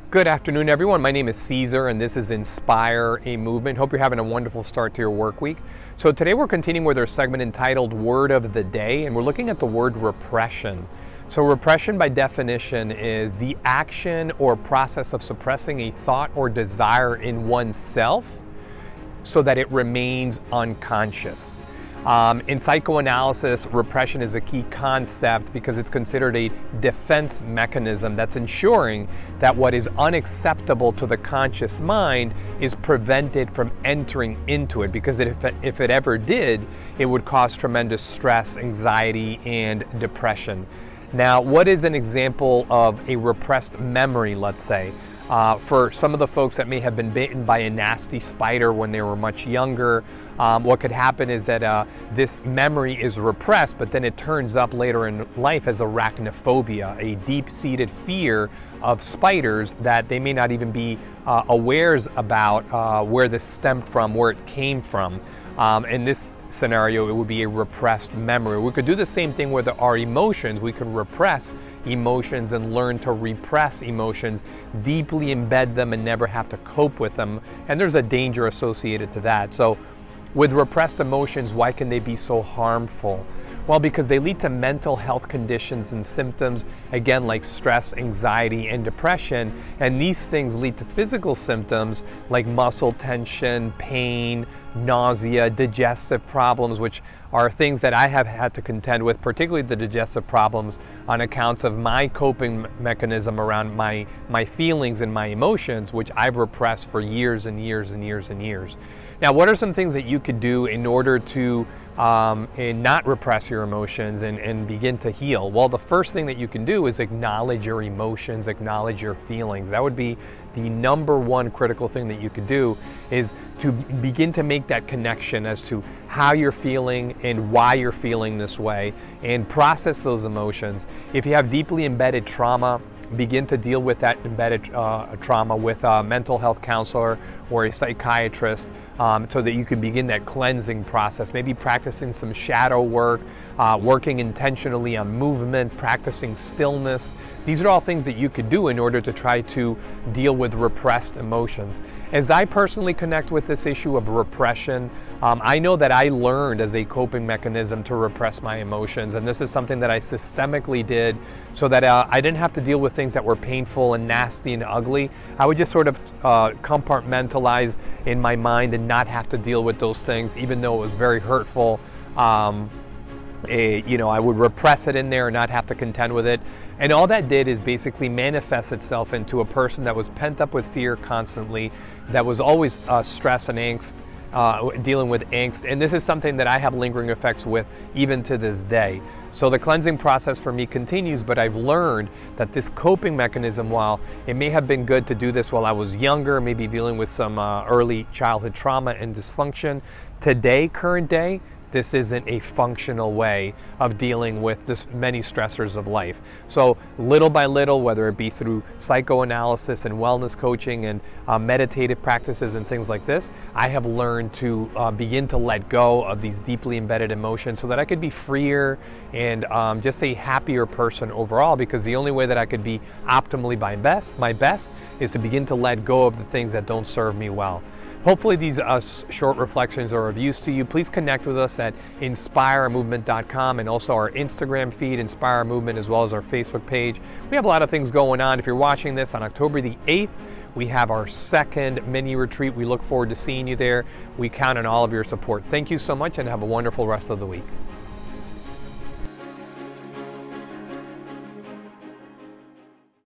Good afternoon, everyone. My name is Caesar, and this is Inspire a Movement. Hope you're having a wonderful start to your work week. So today we're continuing with our segment entitled Word of the Day, and we're looking at the word repression. So repression, by definition, is the action or process of suppressing a thought or desire in oneself so that it remains unconscious. In psychoanalysis, repression is a key concept because it's considered a defense mechanism that's ensuring that what is unacceptable to the conscious mind is prevented from entering into it, because if it ever did, it would cause tremendous stress, anxiety, and depression. Now, what is an example of a repressed memory, let's say? For some of the folks that may have been bitten by a nasty spider when they were much younger, what could happen is that this memory is repressed, but then it turns up later in life as arachnophobia, a deep-seated fear of spiders that they may not even be awares about where this stemmed from, where it came from. In this scenario, it would be a repressed memory. We could do the same thing with our emotions. We could repress emotions and learn to repress emotions, deeply embed them and never have to cope with them. And there's a danger associated to that. So with repressed emotions, why can they be so harmful? Well, because they lead to mental health conditions and symptoms, again, like stress, anxiety, and depression. And these things lead to physical symptoms like muscle tension, pain, nausea, digestive problems, which are things that I have had to contend with, particularly the digestive problems on accounts of my coping mechanism around my feelings and my emotions, which I've repressed for years and years and years and years. Now, what are some things that you could do in order to and not repress your emotions and begin to heal? Well, the first thing that you can do is acknowledge your emotions, acknowledge your feelings. That would be the number one critical thing that you could do, is to begin to make that connection as to how you're feeling and why you're feeling this way, and process those emotions. If you have deeply embedded trauma, begin to deal with that embedded trauma with a mental health counselor or a psychiatrist, so that you can begin that cleansing process, maybe practicing some shadow work, working intentionally on movement, practicing stillness. These are all things that you could do in order to try to deal with repressed emotions. As I personally connect with this issue of repression, I know that I learned as a coping mechanism to repress my emotions, and this is something that I systemically did so that I didn't have to deal with things that were painful and nasty and ugly. I would just sort of compartmentalize in my mind and not have to deal with those things, even though it was very hurtful. I would repress it in there and not have to contend with it. And all that did is basically manifest itself into a person that was pent up with fear constantly, that was always stress and angst, dealing with angst. And this is something that I have lingering effects with even to this day. So the cleansing process for me continues, but I've learned that this coping mechanism, while it may have been good to do this while I was younger, maybe dealing with some early childhood trauma and dysfunction, today, current day, this isn't a functional way of dealing with this many stressors of life. So little by little, whether it be through psychoanalysis and wellness coaching and meditative practices and things like this, I have learned to begin to let go of these deeply embedded emotions so that I could be freer and just a happier person overall, because the only way that I could be optimally my best is to begin to let go of the things that don't serve me well. Hopefully these short reflections are of use to you. Please connect with us at inspiremovement.com, and also our Instagram feed, Inspire Movement, as well as our Facebook page. We have a lot of things going on. If you're watching this on October the 8th, we have our second mini retreat. We look forward to seeing you there. We count on all of your support. Thank you so much, and have a wonderful rest of the week.